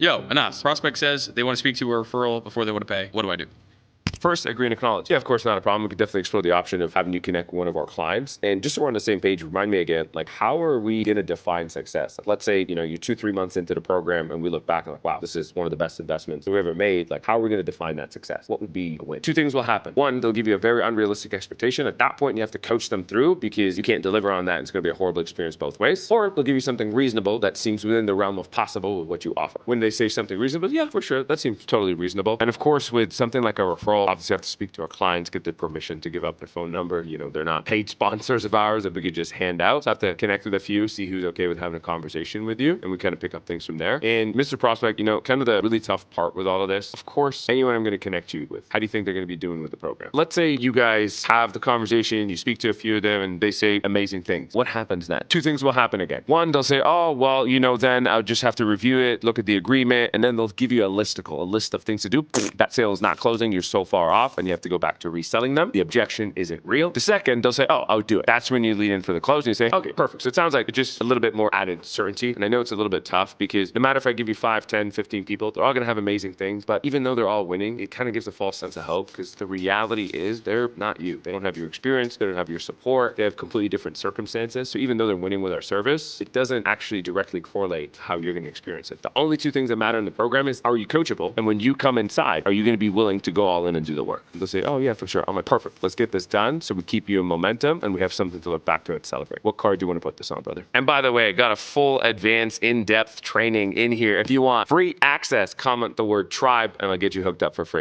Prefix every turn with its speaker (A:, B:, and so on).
A: Yo, Anas, prospect says they want to speak to a referral before they want to pay. What do I do?
B: First, agree and acknowledge. Yeah, of course, not a problem. We could definitely explore the option of having you connect with one of our clients. And just so we're on the same page, remind me again, like, how are we going to define success? Like, let's say, you're 2, 3 months into the program and we look back and like, wow, this is one of the best investments we ever made. Like, how are we going to define that success? What would be a win? Two things will happen. One, they'll give you a very unrealistic expectation. At that point, you have to coach them through because you can't deliver on that. It's going to be a horrible experience both ways. Or they'll give you something reasonable that seems within the realm of possible with what you offer. When they say something reasonable, yeah, for sure, that seems totally reasonable. And of course, with something like a referral, obviously you have to speak to our clients, get the permission to give up their phone number. They're not paid sponsors of ours that we could just hand out. So I have to connect with a few, see who's okay with having a conversation with you, and we kind of pick up things from there. And Mr. Prospect, kind of the really tough part with all of this, of course, anyone I'm going to connect you with, how do you think they're going to be doing with the program? Let's say you guys have the conversation, you speak to a few of them, and they say amazing things. What happens then? Two things will happen again. One, they'll say, oh, well, then I'll just have to review it, look at the agreement, and then they'll give you a list of things to do. That sale is not closing, you're so far off, and you have to go back to reselling them. The objection isn't real. The second, they'll say, oh, I'll do it. That's when you lead in for the close and you say, okay, perfect. So it sounds like it's just a little bit more added certainty. And I know it's a little bit tough because no matter if I give you 5, 10, 15 people, they're all going to have amazing things. But even though they're all winning, it kind of gives a false sense of hope because the reality is they're not you. They don't have your experience. They don't have your support. They have completely different circumstances. So even though they're winning with our service, it doesn't actually directly correlate how you're going to experience it. The only two things that matter in the program is, are you coachable? And when you come inside, are you going to be willing to go all in and do the work? And they'll say, oh yeah, for sure. I'm like, perfect. Let's get this done so we keep you in momentum and we have something to look back to and celebrate. What card do you want to put this on, brother? And by the way, I got a full advanced in-depth training in here. If you want free access, comment the word tribe and I'll get you hooked up for free.